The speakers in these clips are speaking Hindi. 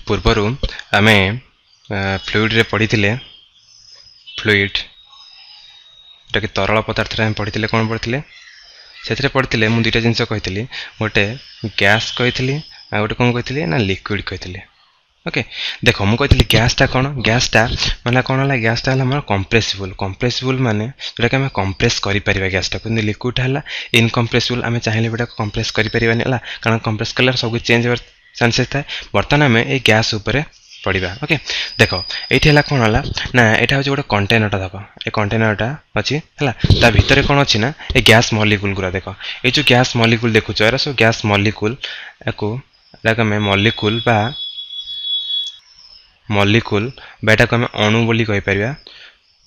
पूर्वर आमे फ्लूइड रे पढ़ी फ्लूइड जोटा कि तरल पदार्थ आम पढ़ी कौन पढ़ी से पढ़ी मुझे दुईटा जिनस कही गोटे गैस कही आ गोटे कौन कही ना लिक्विड कही ओके देख मुझे गैसटा कौन गैसटा माने कौन है गैसटा है कंप्रेसिबल कंप्रेसिबल माने जोटा कि आम कंप्रेस कर गैसटा कि लिक्विड है इनकम्प्रेसिबल आम चाहिए बेटा कंप्रेस कर कारण कंप्रेस कले सब चेंज हो चांसेस थाए बर्तमान आम ये गैस उपर पढ़ा ओके देख ये कौन है ना यहाँ हूँ गोटे कंटेनरटा देख ये कंटेनरटा अच्छी है ता भितर कौन अच्छी ना ये गैस मॉलिक्यूल गुरा देख ये जो गैस मॉलिक्यूल देखुच यार सब गैस मॉलिक्यूल आम मॉलिक्यूल बा मॉलिक्यूल बेटा को आम अणु बोली कहि परिबा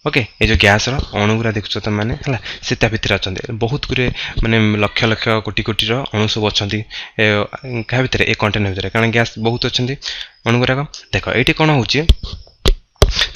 ओके ये जो गैस अणु गुरा देखुच तुम मैंने है से भितर अच्छा बहुत गुरे माने लक्ष लक्ष कोटि कोटि अणु सब अच्छा क्या भितर ये कंटेनर भितर कारण गैस बहुत अच्छा अणु गुराक देख ये कौन हो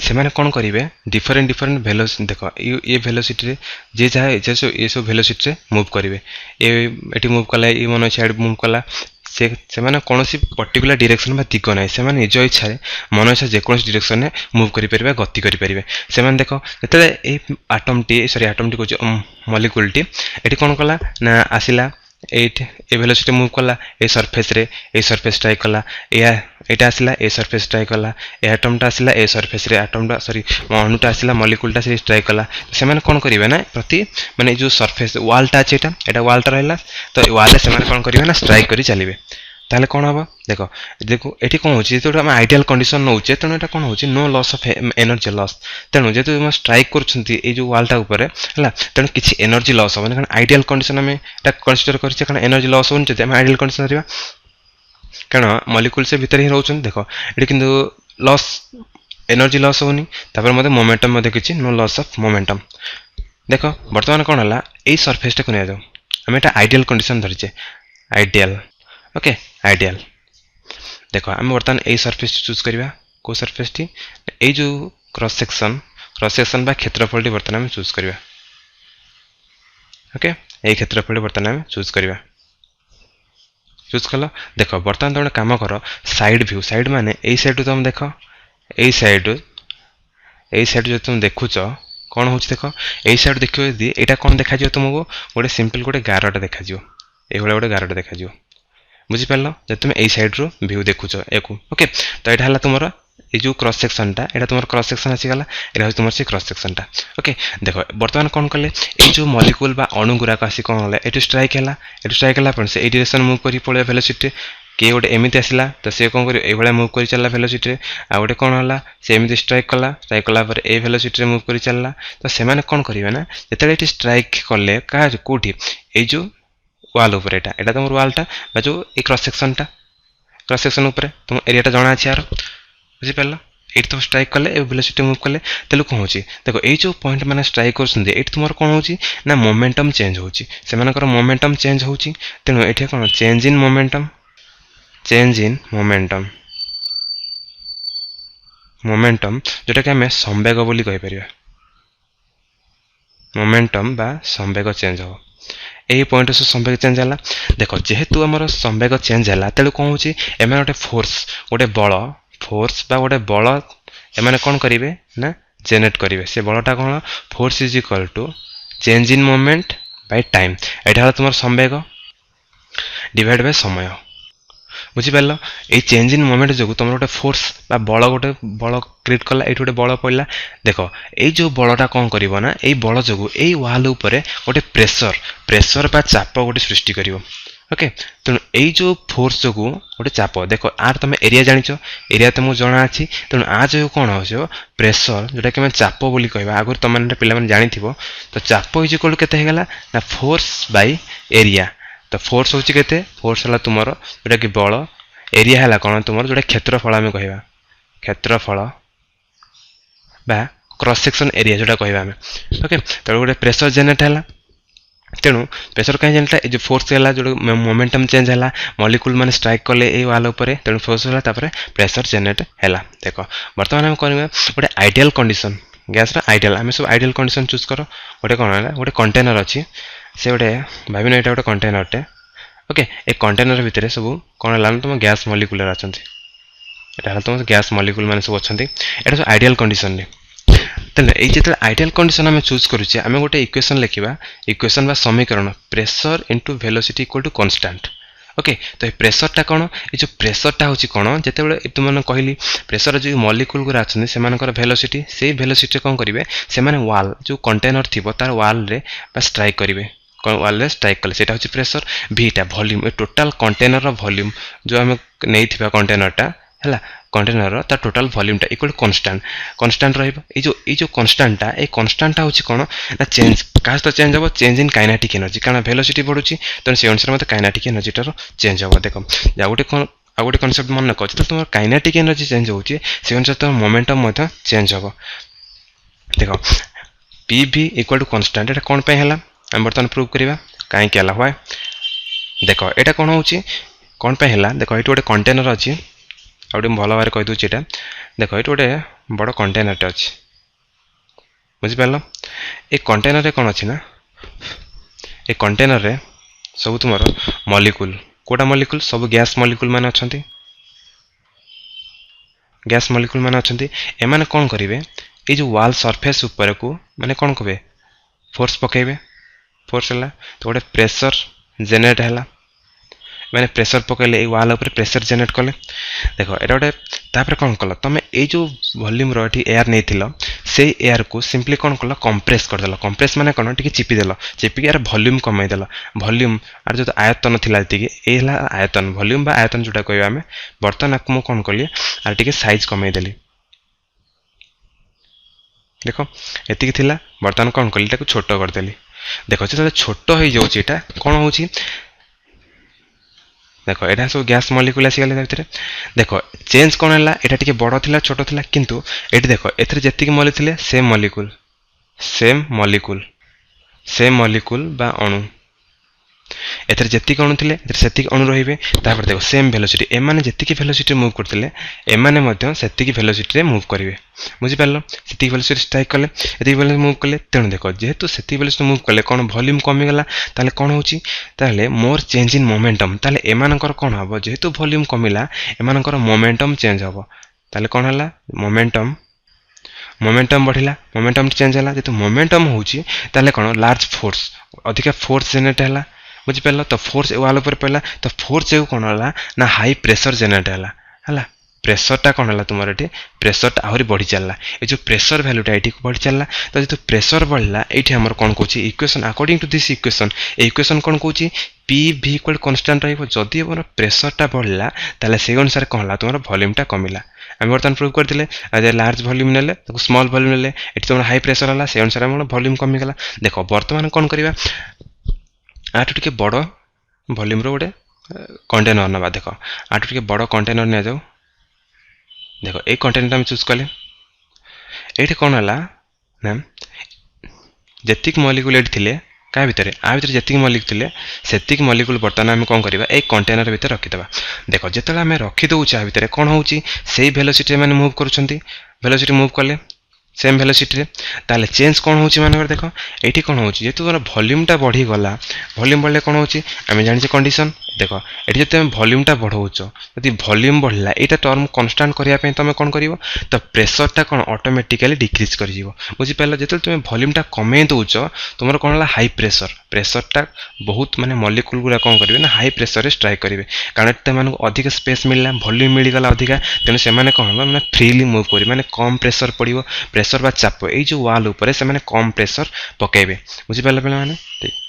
से मैंने कौन करेंगे डिफरेंट डिफरेंट भेलोसिटी देख ये भेलोसिटी जी चाहे ये सब भेलोसिटी मूव करेंगे ये मूव कला ये मन इच्छा मूव कला से माने कौन पर्टिकुलर डायरेक्शन दिग ना से निज इच्छा मन इच्छा जेको डायरेक्शन में मूव करें गति करेंगे से देख जो आटमटी सॉरी आटमटी कह मॉलिक्यूलटी ये कौन कला ना आसला ये वेलोसिटी मूव कला ये सरफेस रे ये सरफेस ट्राई कला यहाँ आसला ए सरफेस ट्राई कला ए आटमटा आसला ए सरफेस रे आटमटा सॉरी अणुटा आसला मॉलिक्यूलटा से ट्राई कला से माने कौन करेंगे ना प्रति माने जो सरफेस वालटा अच्छे यहाँ वालटा रहा तो वाल से कौन करेंगे ना स्ट्राइक कर चलिए ताले कौन हम देख देखो ये कौन हो आम आइडियल कंडीशन नौचे तेणु यहाँ कौन हो no loss of energy loss तेणु जेहतु स्ट्राइक कर वालटा उपर है तेणु किसी एनर्जी लॉस हम कारण आइडियल कंडीशन आम कनसीडर कर एनर्जी लॉस होनी जब आइडियल कंडीशन रहा कारण मॉलिक्यूल से भीतर ही रोच देख ये कि लॉस एनर्जी लॉस होनी तापर मत मोमेंटम किसी नो लॉस ऑफ मोमेंटम देख बर्तमान कौन है यही सरफेसटा को नहीं आम यहाँ आइडियल कंडीशन धरीचे आइडियल ओके आइडियल देख आम बर्तमान यही सरफेस चूज करवा को सरफेस टी ये जो क्रॉस सेक्शन बा क्षेत्रफल बर्तमान आम चूज करवा ओके यही क्षेत्रफल बर्तमान आम चूज करवा चूज कल देख बर्तमान तुम कम कर साइड व्यू साइड माने यही साइड तुम देख यही साइड जो तुम देखुच कौन हो देख यही साइड देख यहाँ कौन देखा तुमको गोटे सिंपल गोटे गारटा देखा ये गोटे गारटा देखा बुझीपार जब तुम यही साइड रो व्यू देखुच एक ओके तो यहाँ है तुम ये जो क्रॉस सेक्शनटा यहाँ तुम क्रॉस सेक्शन आसीगला यहाँ तुम से क्रॉस सेक्शनटा ओके देख बर्तमान कौन कले ये जो मॉलिक्यूल बा अणु गुराक आसी कौन है ये स्ट्राइक है से डायरेक्शन मूव कर पड़े वेलोसिटी किए गोटे एमती आसला तो सी कौन कर ये मूव कर चलला वेलोसिटी आ गोटे कौन है से एमती स्ट्राइक कला ए वेलोसिटी मूव कर चलला तो से कौन करेंगे ना जो स्ट्राइक कले क्या कौटी ये जो वाल उपर यहाँ तुम वालटा जो ये क्रॉस सेक्शन उपर तुम एरियाटा जना अच्छे यार बुझीपार ये तुम स्ट्राइक कले वेलोसिटी मूव कले तेल कौन हो देख ये जो पॉइंट मैंने स्ट्राइक कर तुम कौन हो ना मोमेंटम चेंज हो मोमेंटम चेंज हो तेणु ये कौन चेंज इन मोमेंटम जोटा कि आम संवेग बोली कहीपर मोमेंटम बा संवेग चेंज हो यही पॉइंट से संवेग चेंज है देख जेहेतु आम संवेग चेंज है तेणु कौन हो एम गोटे फोर्स गोटे बल फोर्स बा गोटे बल एम कौन करेंगे ना जेनेट करेंगे से बलटा कौन force is equal to change in momentum by time यहाँ तुम संवेग डिवाइड बाय समय बुझीपार ये चेंज इन मोमेंट जो तुम गोटे फोर्स बा गोटे बल क्रिएट कला ये गोटे बल पड़ा देख ये जो बलटा कौन कर ना ये बल जो यही वाल उपर गोटे प्रेसर बा चाप गोटे सृष्टि कर ओके तेणु यही जो फोर्स जो गोटे चाप देख आर तुम एरिया जाच एरिया तुमको जना अच्छी तेणु आ जो कौन हो प्रेसर जोटा कि चाप बोली कह आगुरी तुम पे जानी तो चाप इज इक्वल टू केते ना फोर्स बाय एरिया तो फोर्स हूँ के फोर्स है तुम जोटा कि बल एरिया है कौन तुम जोटा क्षेत्रफल आम कह क्षेत्रफल बा क्रॉस सेक्शन एरिया जोटा कह ओके तो गोटे प्रेसर जेनेट है तेणु प्रेसर कहीं जनता ये जो फोर्स है जो मोमेंटम चेंज है मॉलिक्यूल माने स्ट्राइक कले ये वाल उपर तेणु फोर्स है प्रेसर जेनेट है देख बर्तमान आम कह गोटे आइडियल कंडीशन गैस आइडियल आम सब आइडियल कंडीशन चूज कर गोटे कौन है गोटे कंटेनर अच्छी से गोटे भाव यहाँ गोटे कंटेनरटे ओके ए कंटेनर भितर सब कौन है तुम गैस मॉलिक्यूल अच्छा एटा हला तुम गैस मॉलिक्यूल माने सब अछंती एटा आइडियल कंडीशन ने तेल ये जो आइडियल कंडीशन आम चूज करुचे आम गोटे इक्वेशन लिखा इक्वेशन बा समीकरण pressure into velocity equal to constant okay तो ये प्रेशरटा कौन ये जो प्रेशरटा हूँ कौन जिते तुमने कहली प्रेशर जो मॉलिक्यूल गुरा अच्छे से वेलोसिटी से वेलोसिटी कौन करेंगे से वाल जो कंटेनर थी तार वाल रे स्ट्राइक करेंगे वाल रे स्ट्राइक कले सेटा हूँ प्रेशर भीटा वॉल्यूम टोटाल कंटेनर वॉल्यूम जो आम नहीं कंटेनरटा है कंटेनर ता टोटाल वॉल्यूमटा इक्वल कांस्टेंट रहिबो ए जो कांस्टेंटटा ए कांस्टेंटटा होची कोन ना चेंज कास तो चेंज हो चेंज इन काइनेटिक एनर्जी कारण वेलोसिटी बढ़ुची तो से अनुसार मते काइनेटिक एनर्जीटार चेंज हो देखो जा गोटे कांसेप्ट मन रख तो तुम काइनेटिक एनर्जी चेंज होची से अनुसार तुम मोमेंटम मते चेंज हो देखो पी भी इक्वल टू कांस्टेंट एटा कोन पे हला हम बर्तन प्रूव करबा काई केला होय देखो एटा कोन होची कोन पे हला देखो एटा गोटे कंटेनर अछि आउटे भल भाव कहीदे यहाँ देख ये गोटे बड़ कंटेनरटे अच्छी बुझिपार ये कंटेनर कौन अच्छी ना ये कंटेनर सब तुम मॉलिक्यूल कोटा मॉलिक्यूल सब गैस मॉलिक्यूल माने अच्छा गैस मॉलिक्यूल माने अच्छा एमाने कौन करेंगे ये जो वाल सरफेस ऊपर को माने कौन कहे फोर्स पकेबे फोर्स है तो गोटे प्रेशर जेनेरेट है मैंने प्रेशर पकड़े ये वाल उपर प्रेशर जेनेरेट कले देख ये गोटे तापर कौन कल तुम ये जो वॉल्यूम री एयर नहीं से एयर को सिंपली कौन कल कंप्रेस करदेल कंप्रेस माने कौन टी चिपिदेल चिपिक यार वॉल्यूम कमईदेल वॉल्यूम आर जो आयतन थी ये आयतन वॉल्यूम बा आयतन जोटा कह आम बर्तमान आपको मुझे कौन कली आर टी साइज कमईदेली देख ये बर्तमान कौन कली छोट करदेली देख जो छोट हो जाटा कौन हो देख यहाँ सब गैस मॉलिक्यूल आसीगले भर देख चेंज कौन है यहाँ टे बड़ थी छोट थी किंतु ये देख एती मॉलिक्यूल सेम मॉलिक्यूल बा अणु एथरे जेतिक अणु थिले सेतिक अणु रहिबे तापर देखो सेम वेलोसिटी एमाने जेतिक वेलोसिटी मूव करथिले एमाने मध्य सेतिक वेलोसिटी रे मूव करिवे बुझि पारलो सेतिक वेलोसिटी स्ट्राइक कले एतिक वेलोसिटी मूव कले तेणु देखो जेहेतु सेतिक वेलोसिटी मूव कले कोन वॉल्यूम कमी गला ताले कोन होची ताले मोर चेंज इन मोमेंटम ताले एमानकर कोन हबो जेहेतु वॉल्यूम कमिला एमानकर मोमेंटम चेंज हबो ताले कोन हला मोमेंटम बढ़िला मोमेंटम चेंज हला जेतु मोमेंटम होची ताले कोन लार्ज फोर्स अधिक फोर्स जनरेट हला बुझिपार तो फोर्स वाल पर पड़ा तो फोर्स जो कौन है ना हाई प्रेशर जेनेरेट है प्रेशरटा कौन है तुम ये प्रेशरटा आहरी बढ़ी चलला ये जो प्रेशर वैल्यूटा ये बढ़ी चलला तो जो प्रेशर बढ़ला ये आमर कौन कौन equation according to this equation कौन कौन पी भी इक्वल कांस्टेंट रही मोर प्रेशरटा बढ़ला ताले से अनुसार कौन है तुम वॉल्यूमटा कमिला आम बर्तमान प्रूव करते लार्ज वॉल्यूम ने स्मॉल वॉल्यूम ने तुम हाई प्रेशर है से अनुसार वॉल्यूम कमिगला देख बर्तमान कौन करवा आठू टे बड़ वॉल्यूम गोटे कंटेनर ना देख आठू टे बड़ कंटेनर नि जाऊ देख ये कंटेनर आम चूज कले ये कौन है ना जेतिक मॉलिक्यूल थे क्या भितर भितर जी मॉलिक्यूल थे से मॉलिक्यूल बर्तमान आम कौन करवा एक कंटेनर भितर रखीदा देख जो आम रखीदे भितर कौन हो वेलोसिटी मैंने मूव कर वेलोसिटी मूव कले सेम वेलोसिटी ताले चेंज कौन हो मानकर देख ये कौन हो जेहतु वॉल्यूमटा बढ़ीगला वॉल्यूम बढ़ले कौन हो आम जानी कंडीशन देख ये जो वॉल्यूमटा बढ़ाऊच जदि वॉल्यूम बढ़ला यहाँ टर्म कन्स्टांट करने तुम कौन कर तो प्रेशरटा कौन ऑटोमेटिकली डिक्रीज कर बुझिपार जो तुम वॉल्यूमटा कमे दौच तुम कौन है हाई प्रेशरटा बहुत माने मॉलिक्यूल गुरा कौन करेंगे ना हाई प्रेशर रे स्ट्राइक करेंगे कारण तुम अधिक स्पेस मिलला वॉल्यूम मिलगला अधिका तेणु से कौन हम मैंने फ्रीली मूव करेंगे माने कम प्रेशर पड़ो प्रेशर बा चाप ये जो वाल उपर से कम प्रेशर पकेबे बुझिपार पे मैंने ठीक।